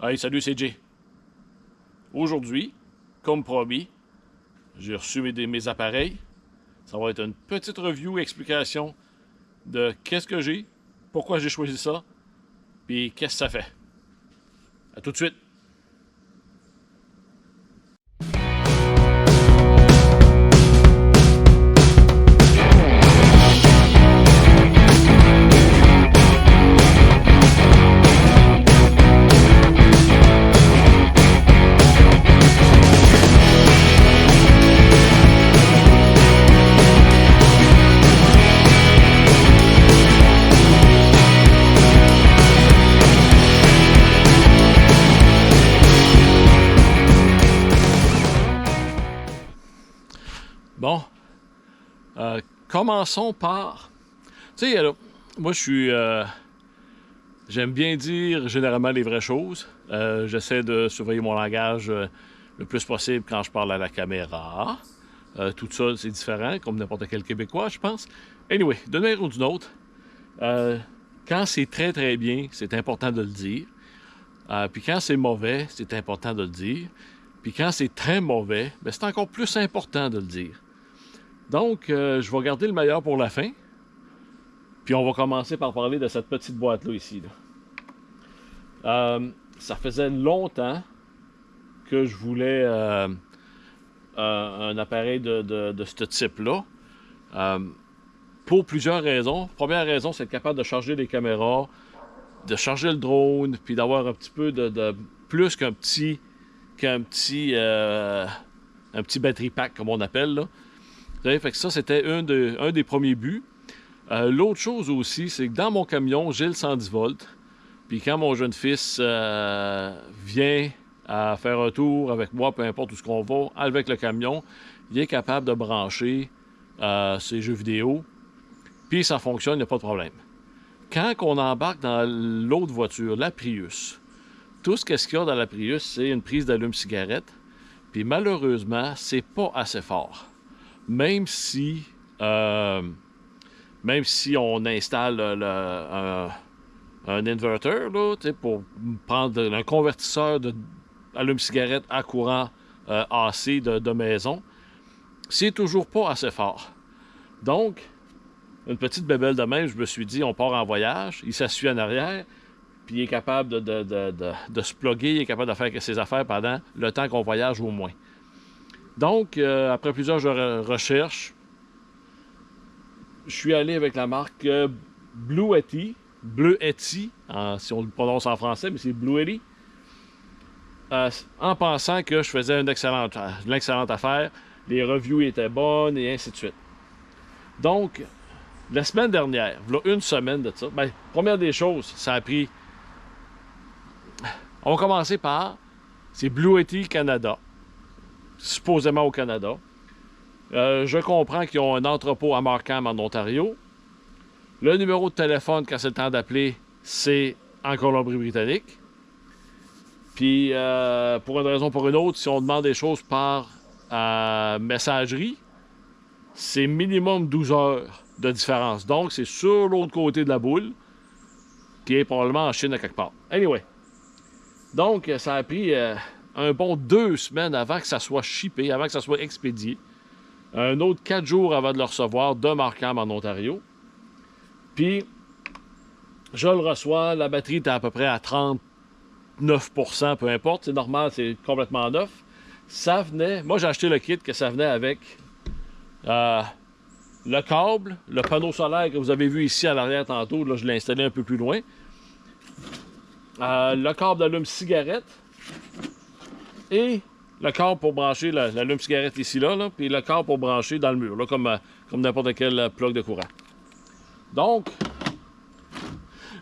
Hey, salut, c'est Jay. Aujourd'hui, comme promis, j'ai reçu mes appareils. Ça va être une petite review, explication de qu'est-ce que j'ai, pourquoi j'ai choisi ça, puis qu'est-ce que ça fait. À tout de suite. Bon, commençons par... Tu sais, moi je suis... j'aime bien dire généralement les vraies choses. J'essaie de surveiller mon langage le plus possible quand je parle à la caméra. Tout ça, c'est différent, comme n'importe quel Québécois, je pense. Anyway, d'une manière ou d'une autre, quand c'est très très bien, c'est important de le dire. Puis quand c'est mauvais, c'est important de le dire. Puis quand c'est très mauvais, ben c'est encore plus important de le dire. Donc, je vais garder le meilleur pour la fin. Puis on va commencer par parler de cette petite boîte-là ici. Ça faisait longtemps que je voulais un appareil de ce type-là. Pour plusieurs raisons. Première raison, c'est être capable de charger les caméras, de charger le drone, puis d'avoir un petit peu de plus qu'un petit battery pack, comme on appelle, là. Fait que ça, c'était un des premiers buts. L'autre chose aussi, c'est que dans mon camion, j'ai le 110 volts. Puis quand mon jeune fils vient à faire un tour avec moi, peu importe où ce qu'on va, avec le camion, il est capable de brancher ses jeux vidéo. Puis ça fonctionne, il n'y a pas de problème. Quand on embarque dans l'autre voiture, la Prius, tout ce qu'il y a dans la Prius, c'est une prise d'allume-cigarette. Puis malheureusement, c'est pas assez fort. Même si on installe un inverter là, pour prendre un convertisseur d'allume-cigarette à courant AC de maison, c'est toujours pas assez fort. Donc, une petite bébelle de même, je me suis dit, on part en voyage, il s'assuit en arrière, puis il est capable de se plugger, il est capable de faire ses affaires pendant le temps qu'on voyage au moins. Donc, après plusieurs recherches, je suis allé avec la marque Blue Yeti, si on le prononce en français, mais c'est Blue Yeti, en pensant que je faisais une excellente affaire, les reviews étaient bonnes et ainsi de suite. Donc, la semaine dernière, voilà une semaine de ça, première des choses, ça a pris... On va commencer par, c'est Blue Yeti Canada, supposément au Canada. Je comprends qu'ils ont un entrepôt à Markham, en Ontario. Le numéro de téléphone, quand c'est le temps d'appeler, c'est en Colombie-Britannique. Puis, pour une raison ou pour une autre, si on demande des choses par messagerie, c'est minimum 12 heures de différence. Donc, c'est sur l'autre côté de la boule, qui est probablement en Chine à quelque part. Anyway. Donc, ça a pris un bon 2 semaines avant que ça soit shippé, avant que ça soit expédié. Un autre 4 jours avant de le recevoir de Markham en Ontario. Puis, je le reçois, la batterie était à peu près à 39%, peu importe, c'est normal, c'est complètement neuf. Ça venait, moi j'ai acheté le kit que ça venait avec le câble, le panneau solaire que vous avez vu ici à l'arrière tantôt, là je l'ai installé un peu plus loin. Le câble d'allume-cigarette et le câble pour brancher l'allume-cigarette ici, là, puis le câble pour brancher dans le mur, là, comme n'importe quel plug de courant. Donc,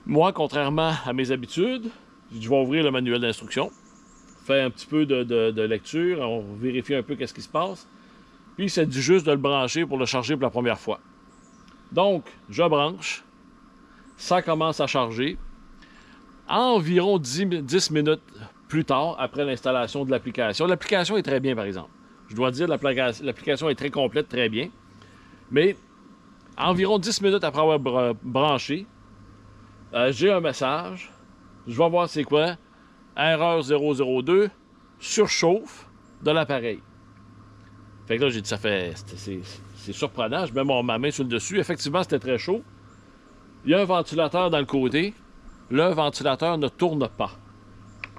moi, contrairement à mes habitudes, je vais ouvrir le manuel d'instruction, faire un petit peu de lecture, on vérifie un peu qu'est-ce qui se passe, puis c'est dit juste de le brancher pour le charger pour la première fois. Donc, je branche, ça commence à charger. Environ 10 minutes plus tard, après l'installation de l'application. L'application est très bien, par exemple. Je dois dire, l'application est très complète, très bien. Mais environ 10 minutes après avoir branché, j'ai un message. Je vais voir c'est quoi. erreur 002, surchauffe de l'appareil. Fait que là, j'ai dit, c'est surprenant. Je mets ma main sur le dessus. Effectivement, c'était très chaud. Il y a un ventilateur dans le côté. Le ventilateur ne tourne pas.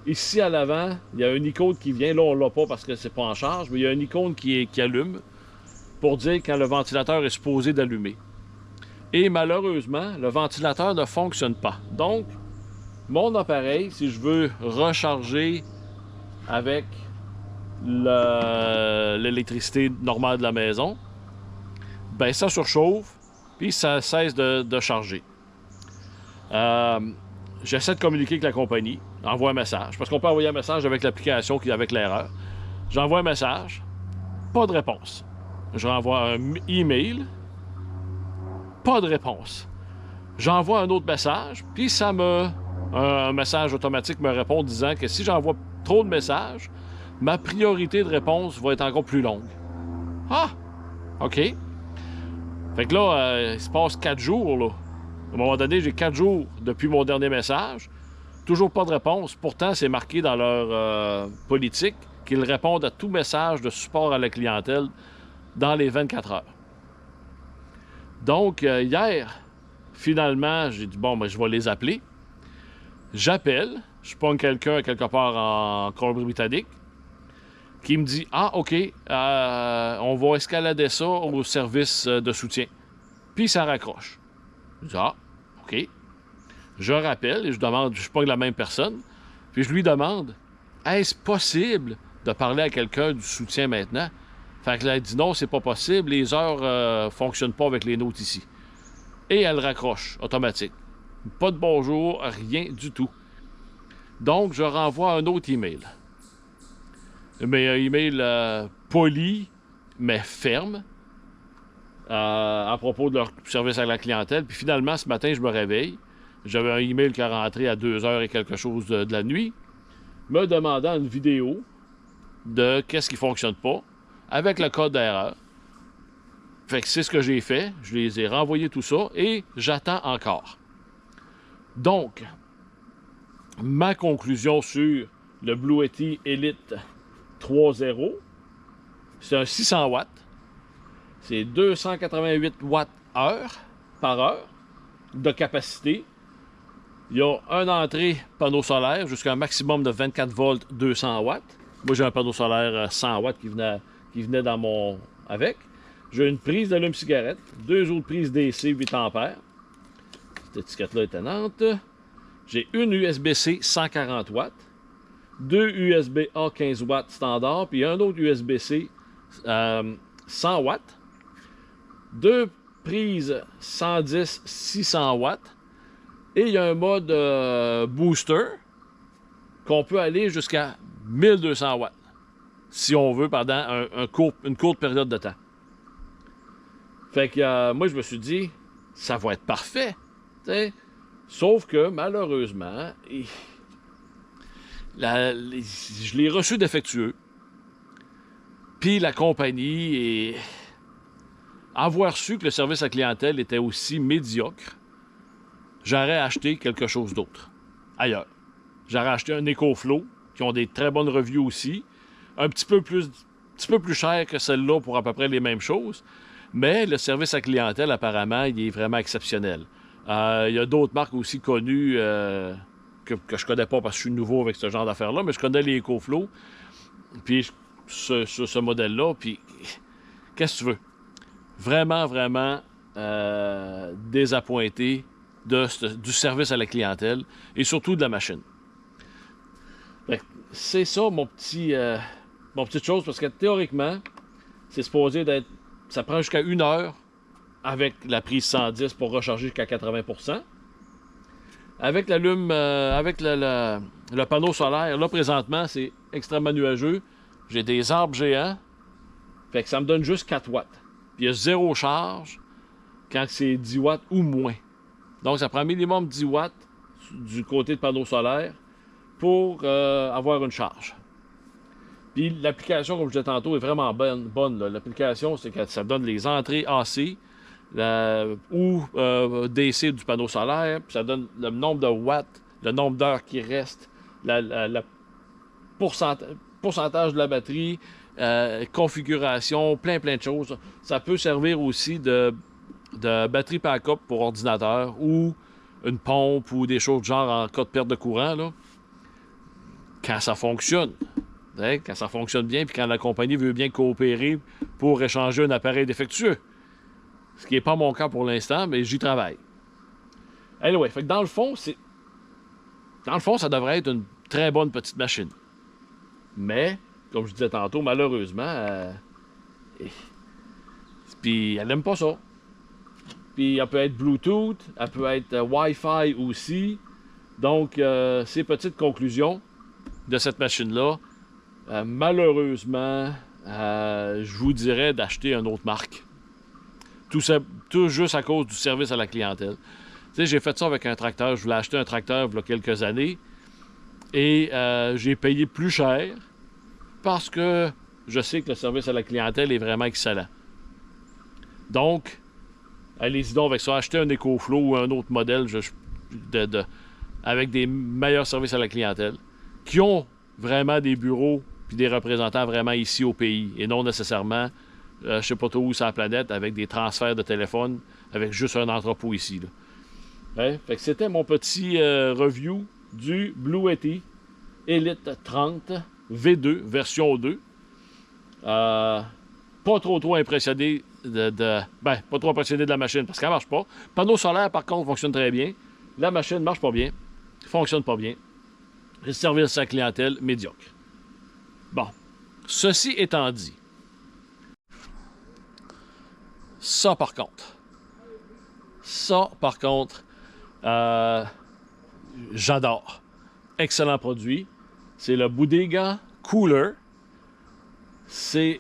Ici, à l'avant, il y a une icône qui vient. Là, on l'a pas parce que c'est pas en charge, mais il y a une icône qui allume pour dire quand le ventilateur est supposé d'allumer. Et malheureusement, le ventilateur ne fonctionne pas. Donc, mon appareil, si je veux recharger avec l'électricité normale de la maison, ben ça surchauffe, puis ça cesse de charger. J'essaie de communiquer avec la compagnie, j'envoie un message, parce qu'on peut envoyer un message avec l'application qui avec l'erreur. J'envoie un message, pas de réponse. Je renvoie un email, pas de réponse. J'envoie un autre message, puis un message automatique me répond disant que si j'envoie trop de messages, ma priorité de réponse va être encore plus longue. Ah! OK. Fait que là, il se passe 4 jours, là. À un moment donné, j'ai 4 jours depuis mon dernier message. Toujours pas de réponse. Pourtant, c'est marqué dans leur politique qu'ils répondent à tout message de support à la clientèle dans les 24 heures. Donc, hier, finalement, j'ai dit, bon, ben, je vais les appeler. J'appelle. Je pogne quelqu'un quelque part en Colombie-Britannique qui me dit, ah, OK, on va escalader ça au service de soutien. Puis, ça raccroche. Je dis, ah, OK. Je rappelle et je demande, je pogne la même personne, puis je lui demande, est-ce possible de parler à quelqu'un du soutien maintenant? Fait que là, elle dit non, c'est pas possible, les heures fonctionnent pas avec les nôtres ici. Et elle raccroche, automatique. Pas de bonjour, rien du tout. Donc, je renvoie un autre email. Mais un email poli, mais ferme, à propos de leur service à la clientèle. Puis finalement, ce matin, je me réveille. J'avais un email qui est rentré à 2h et quelque chose de la nuit, me demandant une vidéo de qu'est-ce qui ne fonctionne pas, avec le code d'erreur. Fait que c'est ce que j'ai fait. Je les ai renvoyés tout ça et j'attends encore. Donc, ma conclusion sur le Blue Yeti Elite 3.0, c'est un 600 watts. C'est 288 watts par heure de capacité. Il y a une entrée panneau solaire jusqu'à un maximum de 24 volts 200 watts. Moi, j'ai un panneau solaire 100 watts qui venait dans mon... avec. J'ai une prise d'allume-cigarette, 2 autres prises DC 8 ampères. Cette étiquette-là est étonnante. J'ai une USB-C 140 watts, 2 USB-A 15 watts standard, puis un autre USB-C 100 watts, 2 prises 110 600 watts, et il y a un mode booster qu'on peut aller jusqu'à 1200 watts, si on veut, pendant une courte période de temps. Fait que moi, je me suis dit, ça va être parfait. T'sais. Sauf que, malheureusement, je l'ai reçu défectueux. Puis la compagnie, avoir su que le service à clientèle était aussi médiocre, j'aurais acheté quelque chose d'autre, ailleurs. J'aurais acheté un EcoFlow, qui ont des très bonnes reviews aussi, un petit peu plus cher que celle-là pour à peu près les mêmes choses, mais le service à clientèle, apparemment, il est vraiment exceptionnel. Il y a d'autres marques aussi connues que je connais pas parce que je suis nouveau avec ce genre d'affaires-là, mais je connais les EcoFlow, puis ce modèle-là, puis qu'est-ce que tu veux? Vraiment, vraiment désappointé du service à la clientèle et surtout de la machine. C'est ça mon petite chose, parce que théoriquement, c'est supposé d'être... Ça prend jusqu'à 1 heure avec la prise 110 pour recharger jusqu'à 80%. Avec le panneau solaire, là présentement, c'est extrêmement nuageux. J'ai des arbres géants, fait que ça me donne juste 4 watts. Puis il y a 0 charge quand c'est 10 watts ou moins. Donc ça prend minimum 10 watts du côté de panneau solaire pour avoir une charge. Puis l'application, comme je disais tantôt, est vraiment bonne. L'application, c'est que ça donne les entrées AC ou DC du panneau solaire, puis ça donne le nombre de watts, le nombre d'heures qui restent la pourcentage de la batterie, configuration, plein de choses. Ça peut servir aussi de batterie backup pour ordinateur ou une pompe ou des choses du genre en cas de perte de courant, là, quand ça fonctionne. Hein, quand ça fonctionne bien, puis quand la compagnie veut bien coopérer pour échanger un appareil défectueux. Ce qui n'est pas mon cas pour l'instant, mais j'y travaille. Anyway, fait que dans le fond, ça devrait être une très bonne petite machine. Mais, comme je disais tantôt, malheureusement, puis elle n'aime pas ça. Puis elle peut être Bluetooth, elle peut être Wi-Fi aussi. Donc, ces petites conclusions de cette machine-là, malheureusement, je vous dirais d'acheter une autre marque. Tout juste à cause du service à la clientèle. Tu sais, j'ai fait ça avec un tracteur. Je voulais acheter un tracteur il y a quelques années. Et j'ai payé plus cher parce que je sais que le service à la clientèle est vraiment excellent. Donc, allez-y donc avec ça. Achetez un EcoFlow ou un autre modèle avec des meilleurs services à la clientèle qui ont vraiment des bureaux puis des représentants vraiment ici au pays et non nécessairement, je sais pas trop où sur la planète, avec des transferts de téléphone, avec juste un entrepôt ici. Là. Ouais, fait que c'était mon petit review du Blue Yeti Elite 30 V2 version 2. Pas trop impressionné pas trop impressionné de la machine parce qu'elle marche pas. Panneau solaire par contre fonctionne très bien. La machine marche pas bien, fonctionne pas bien. Le service à la clientèle médiocre. Bon, ceci étant dit, ça par contre, j'adore. Excellent produit. C'est le Bodega Cooler. C'est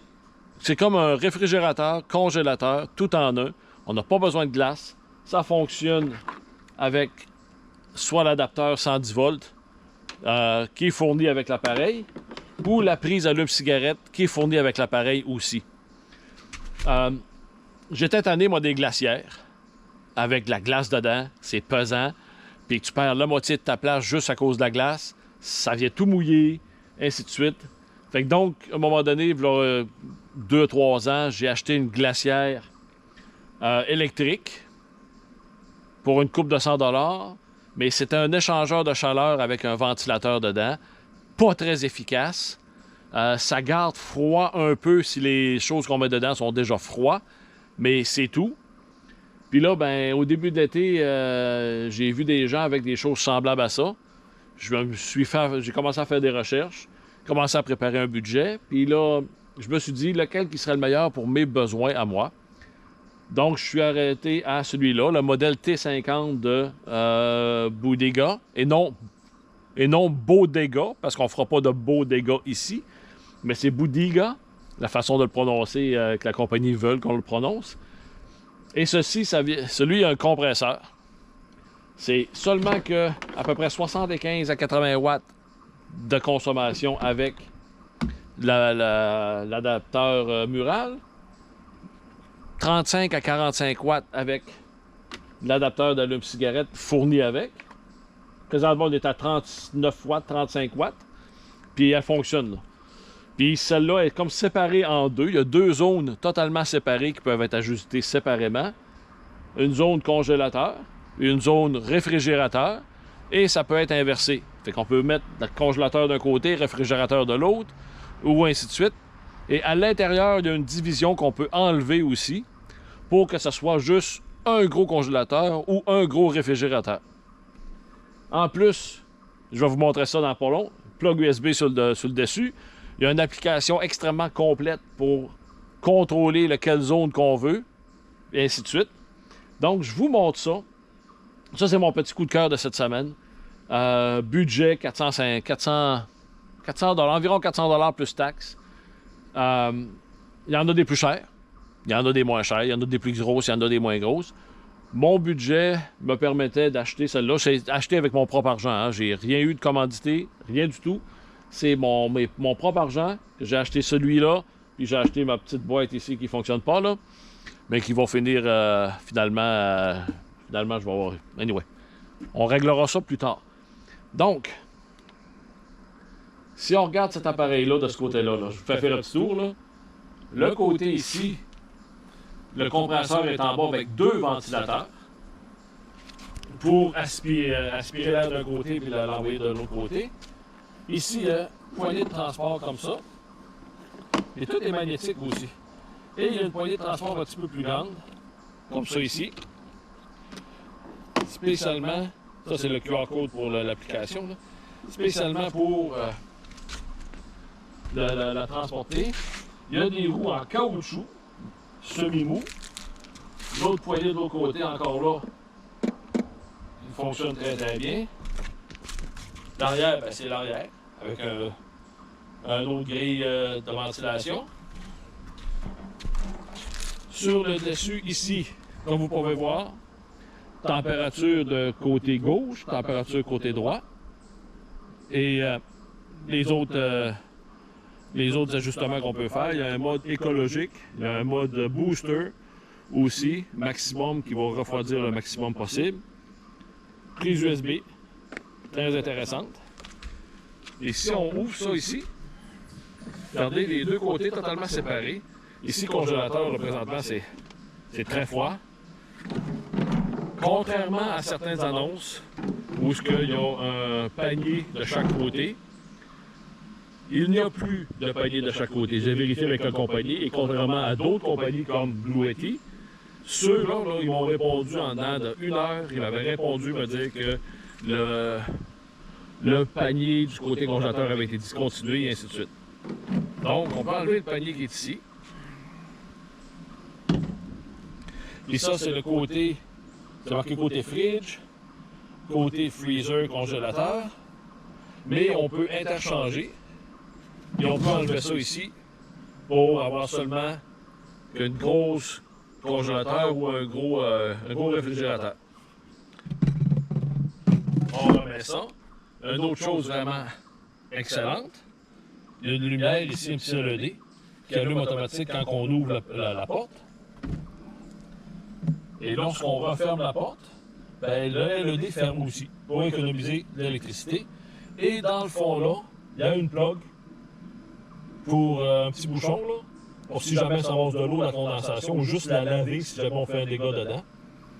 comme un réfrigérateur, congélateur, tout en un. On n'a pas besoin de glace. Ça fonctionne avec soit l'adapteur 110 volts qui est fourni avec l'appareil ou la prise allume-cigarette qui est fournie avec l'appareil aussi. J'étais tanné, moi, des glacières avec de la glace dedans. C'est pesant. Puis tu perds la moitié de ta place juste à cause de la glace. Ça vient tout mouiller, ainsi de suite. Fait que donc, à un moment donné, il y a 2-3 ans, j'ai acheté une glacière électrique pour une coupe de 100$, mais c'était un échangeur de chaleur avec un ventilateur dedans. Pas très efficace. Ça garde froid un peu si les choses qu'on met dedans sont déjà froides, mais c'est tout. Puis là, ben, au début de l'été, j'ai vu des gens avec des choses semblables à ça. J'ai commencé à faire des recherches, commencé à préparer un budget, puis là, je me suis dit lequel qui serait le meilleur pour mes besoins à moi. Donc, je suis arrêté à celui-là, le modèle T50 de Bodega, et non Bodega, parce qu'on ne fera pas de Bodega ici, mais c'est Bodega, la façon de le prononcer que la compagnie veut qu'on le prononce. Et celui a un compresseur. C'est seulement que à peu près 75 à 80 watts de consommation avec l'adapteur mural. 35 à 45 watts avec l'adapteur d'allume-cigarette fourni avec. Présentement, on est à 39 watts, 35 watts. Puis elle fonctionne, là. Puis celle-là est comme séparée en deux. Il y a deux zones totalement séparées qui peuvent être ajustées séparément. Une zone congélateur, une zone réfrigérateur, et ça peut être inversé. Fait qu'on peut mettre le congélateur d'un côté, réfrigérateur de l'autre, ou ainsi de suite. Et à l'intérieur, il y a une division qu'on peut enlever aussi pour que ce soit juste un gros congélateur ou un gros réfrigérateur. En plus, je vais vous montrer ça dans pas long, plug USB sur le dessus. Il y a une application extrêmement complète pour contrôler quelle zone qu'on veut, et ainsi de suite. Donc, je vous montre ça. Ça, c'est mon petit coup de cœur de cette semaine. Budget, 400$, environ 400$ plus taxes. Il y en a des plus chers. Il y en a des moins chers. Il y en a des plus grosses. Il y en a des moins grosses. Mon budget me permettait d'acheter celle-là. J'ai acheté avec mon propre argent. Hein. J'ai rien eu de commandité. Rien du tout. C'est mon propre argent que j'ai acheté celui-là. Puis j'ai acheté ma petite boîte ici qui ne fonctionne pas, là. Mais qui va finir finalement, je vais avoir... Anyway, on réglera ça plus tard. Donc, Si on regarde cet appareil-là de ce côté-là, je vous fais faire un petit tour, là. Le côté ici, le compresseur est en bas avec 2 ventilateurs pour aspirer l'air d'un côté et l'envoyer de l'autre côté. Ici, il y a une poignée de transport comme ça. Et tout est magnétique aussi. Et il y a une poignée de transport un petit peu plus grande, comme ça ici. Spécialement, ça c'est le QR code pour l'application, spécialement pour la transporter. Il y a des roues en caoutchouc, semi-mou. L'autre poignée de l'autre côté, encore là, il fonctionne très très bien. L'arrière, ben, c'est l'arrière, avec un autre grille de ventilation. Sur le dessus, ici, comme vous pouvez voir, température de côté gauche, température côté droit. Et les autres ajustements qu'on peut faire, il y a un mode écologique, il y a un mode booster aussi, maximum, qui va refroidir le maximum possible. Prise USB, très intéressante. Et si on ouvre ça ici, regardez les deux côtés totalement séparés. Ici, congélateur, là, présentement, c'est très froid. Contrairement à certaines annonces où il y a un panier de chaque côté, il n'y a plus de panier de chaque côté. J'ai vérifié avec la compagnie et contrairement à d'autres compagnies comme Blue Yeti, ceux-là, ils m'ont répondu en dedans d'1 heure. Ils m'avaient répondu me dire que le panier du côté congélateur avait été discontinué et ainsi de suite. Donc, on peut enlever le panier qui est ici. Et ça, c'est le côté, c'est marqué côté fridge, côté freezer, congélateur. Mais on peut interchanger. Et on peut enlever ça ici pour avoir seulement une grosse congélateur ou un gros réfrigérateur. On remet ça. Une autre chose vraiment excellente, il y a une lumière ici, un petit LED, qui allume automatique quand on ouvre la porte. Et lorsqu'on referme la porte, ben, le LED ferme aussi pour économiser de l'électricité. Et dans le fond là, il y a une plug pour un petit bouchon là, pour si jamais ça rose de l'eau, la condensation, ou juste la laver si jamais on fait un dégât dedans.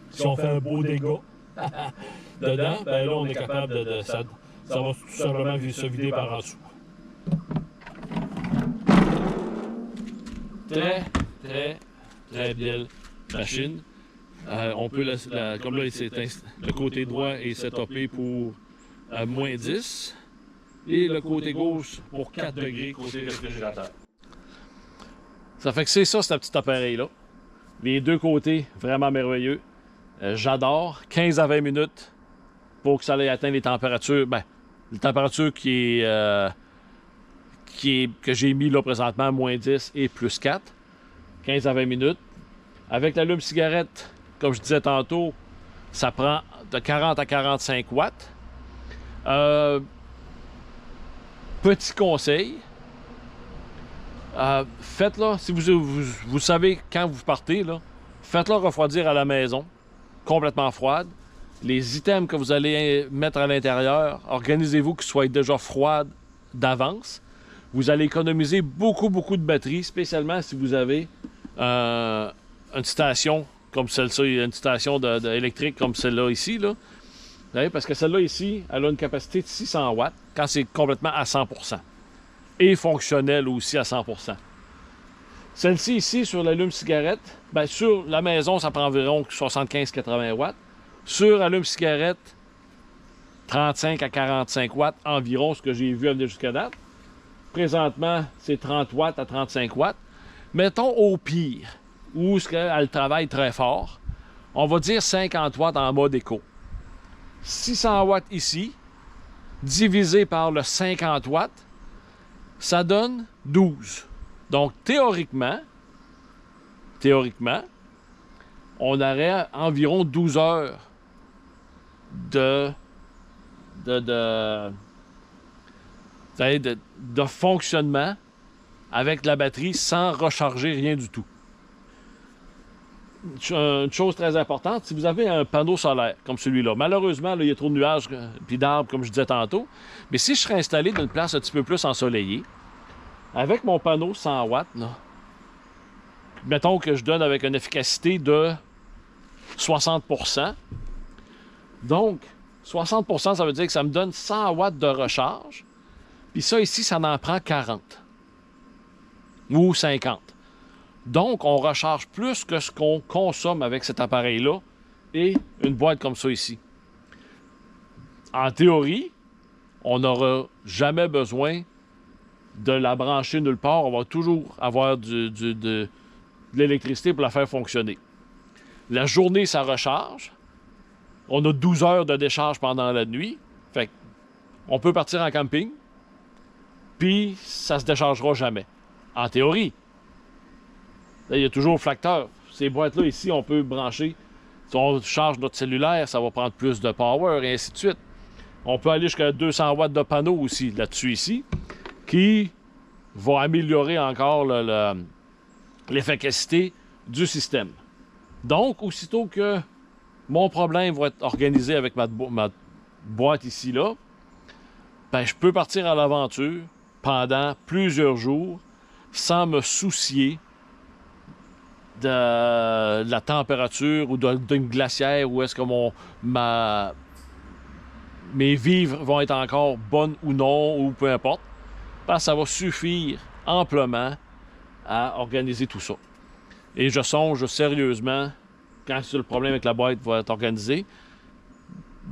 Si on fait un beau dégât dedans, ben là on est capable ça va tout simplement se vider par en dessous. Très, très, très belle machine. On peut, comme là, le côté droit est setupé pour moins 10 et le côté gauche pour 4 degrés côté réfrigérateur. Ça fait que c'est ça, ce petit appareil-là. Les deux côtés, vraiment merveilleux. J'adore. 15 à 20 minutes pour que ça aille atteindre les températures. Ben, les températures que j'ai mis là présentement, moins 10 et plus 4. 15 à 20 minutes. Avec l'allume-cigarette, comme je disais tantôt, ça prend de 40 à 45 watts. Petit conseil, faites-la, si vous savez quand vous partez, faites-la refroidir à la maison, complètement froide. Les items que vous allez mettre à l'intérieur, organisez-vous qu'ils soient déjà froides d'avance. Vous allez économiser beaucoup de batterie, spécialement si vous avez une station comme celle-ci, une station électrique comme celle-là ici. Là. Vous voyez, parce que celle-là ici, elle a une capacité de 600 watts quand c'est complètement à 100%. Et fonctionnelle aussi à 100%. Celle-ci ici, sur l'allume-cigarette, ben, sur la maison, ça prend environ 75-80 watts. Sur allume-cigarette, 35 à 45 watts environ, ce que j'ai vu venir jusqu'à date. Présentement, c'est 30 watts à 35 watts. Mettons au pire, où elle travaille très fort, on va dire 50 watts en mode éco. 600 watts ici, divisé par le 50 watts, ça donne 12. Donc, théoriquement, on aurait environ 12 heures de fonctionnement avec la batterie sans recharger rien du tout. une chose très importante, si vous avez un panneau solaire comme celui-là, malheureusement, là, il y a trop de nuages et d'arbres, comme je disais tantôt, mais si je serais installé dans une place un petit peu plus ensoleillée, avec mon panneau 100 watts, là, mettons que je donne avec une efficacité de 60%, donc 60%, ça veut dire que ça me donne 100 watts de recharge, puis ça ici, ça en prend 40 ou 50. Donc, on recharge plus que ce qu'on consomme avec cet appareil-là et une boîte comme ça ici. En théorie, on n'aura jamais besoin de la brancher nulle part. On va toujours avoir de l'électricité pour la faire fonctionner. La journée, ça recharge. On a 12 heures de décharge pendant la nuit. Fait on peut partir en camping, puis ça se déchargera jamais. En théorie. Là, il y a toujours le flacteur. Ces boîtes-là, ici, on peut brancher. Si on charge notre cellulaire, ça va prendre plus de power, et ainsi de suite. On peut aller jusqu'à 200 watts de panneau aussi, là-dessus, ici, qui va améliorer encore l'efficacité du système. Donc, aussitôt que mon problème va être organisé avec ma boîte ici, là, ben, je peux partir à l'aventure pendant plusieurs jours sans me soucier de la température ou d'une glacière, où est-ce que mes vivres vont être encore bonnes ou non, ou peu importe, parce que ça va suffire amplement à organiser tout ça. Et je songe sérieusement, quand le problème avec la boîte va être organisé,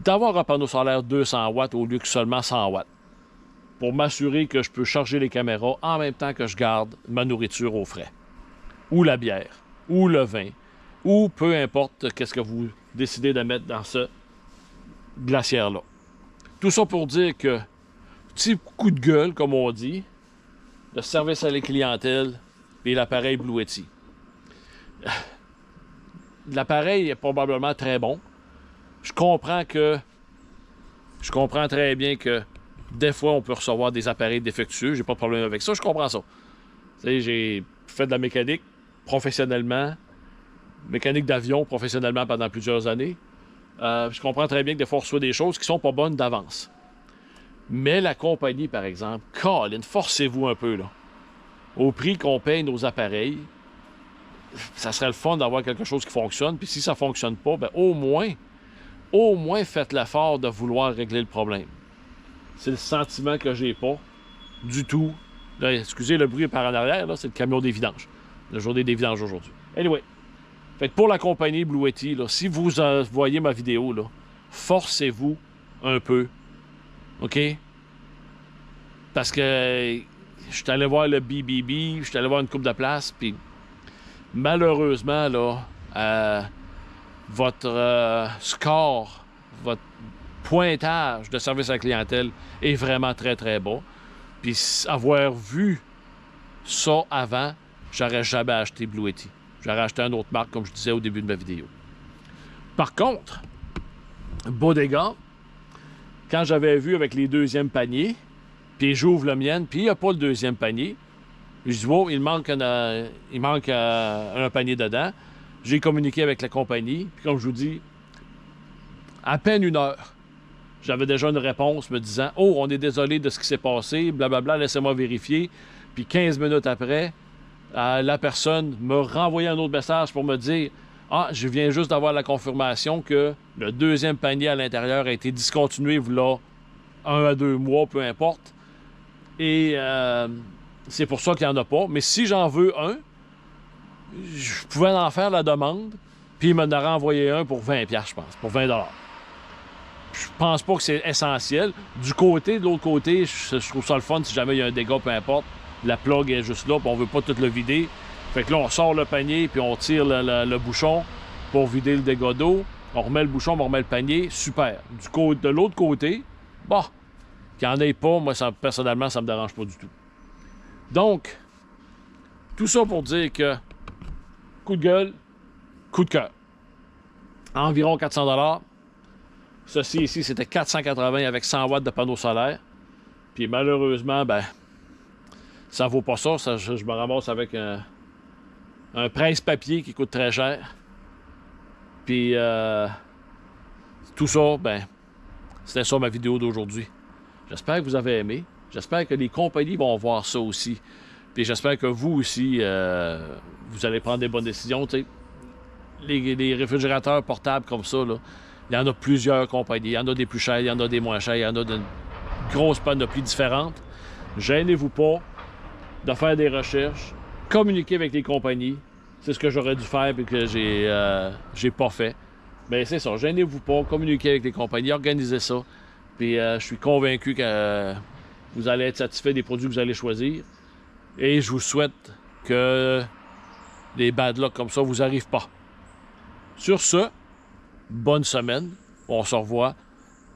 d'avoir un panneau solaire 200 watts au lieu que seulement 100 watts, pour m'assurer que je peux charger les caméras en même temps que je garde ma nourriture au frais, ou la bière, ou le vin, ou peu importe qu'est-ce que vous décidez de mettre dans ce glaciaire-là. Tout ça pour dire que, petit coup de gueule, comme on dit, le service à la clientèle et l'appareil Blue Yeti. L'appareil est probablement très bon. Je comprends très bien que des fois, on peut recevoir des appareils défectueux. J'ai pas de problème avec ça. Je comprends ça. Tu sais, j'ai fait de la mécanique professionnellement, mécanique d'avion professionnellement pendant plusieurs années. Je comprends très bien que des fois, on reçoit des choses qui sont pas bonnes d'avance. Mais la compagnie, par exemple, Colin, forcez-vous un peu, là. Au prix qu'on paye nos appareils, ça serait le fun d'avoir quelque chose qui fonctionne. Puis si ça fonctionne pas, ben au moins faites l'effort de vouloir régler le problème. C'est le sentiment que j'ai pas du tout. Là, excusez le bruit par en arrière, là, c'est le camion des vidanges. La journée des vidanges aujourd'hui. Anyway. Fait que pour la compagnie Blue Yeti, là, si vous voyez ma vidéo, là, forcez-vous un peu. OK? Parce que je suis allé voir le BBB, je suis allé voir une coupe de place, puis malheureusement, là, votre score, votre pointage de service à la clientèle est vraiment très, très bas. Puis avoir vu ça avant, j'aurais jamais acheté Blue Yeti. J'aurais acheté une autre marque, comme je disais au début de ma vidéo. Par contre, Bodega, quand j'avais vu avec les deuxièmes paniers, puis j'ouvre le mien, puis il n'y a pas le deuxième panier, je dis, wow, il manque un panier dedans. J'ai communiqué avec la compagnie, puis comme je vous dis, à peine une heure, j'avais déjà une réponse me disant, oh, on est désolé de ce qui s'est passé, blablabla, laissez-moi vérifier. Puis 15 minutes après, la personne m'a renvoyé un autre message pour me dire, ah, je viens juste d'avoir la confirmation que le deuxième panier à l'intérieur a été discontinué, voilà, 1 à 2 mois, peu importe. Et c'est pour ça qu'il n'y en a pas. Mais si j'en veux un, je pouvais en faire la demande, puis il m'en aurait envoyé un pour 20$, je pense, pour 20$. Je pense pas que c'est essentiel. De l'autre côté, je trouve ça le fun si jamais il y a un dégât, peu importe. La plug est juste là, puis on veut pas tout le vider. Fait que là, on sort le panier, puis on tire le bouchon pour vider le dégât d'eau. On remet le bouchon, on remet le panier. Super. De l'autre côté, bah, qu'il n'y en ait pas, moi, personnellement, ça me dérange pas du tout. Donc, tout ça pour dire que coup de gueule, coup de cœur. Environ 400$. Ceci ici, c'était 480 avec 100 watts de panneau solaire. Puis malheureusement, ben, ça vaut pas ça. Je me ramasse avec un presse-papier qui coûte très cher. Puis tout ça, ben, c'était ça ma vidéo d'aujourd'hui. J'espère que vous avez aimé. J'espère que les compagnies vont voir ça aussi. Puis j'espère que vous aussi, vous allez prendre des bonnes décisions. T'sais. Les réfrigérateurs portables comme ça, là, il y en a plusieurs compagnies. Il y en a des plus chers, il y en a des moins chers, il y en a d'une grosse panoplie différente. Gênez-vous pas de faire des recherches, communiquer avec les compagnies. C'est ce que j'aurais dû faire et que j'ai pas fait. Mais c'est ça, gênez-vous pas, communiquer avec les compagnies, organisez ça. Puis je suis convaincu que vous allez être satisfait des produits que vous allez choisir. Et je vous souhaite que des bad luck comme ça vous arrivent pas. Sur ce, bonne semaine. On se revoit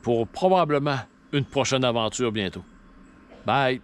pour probablement une prochaine aventure bientôt. Bye!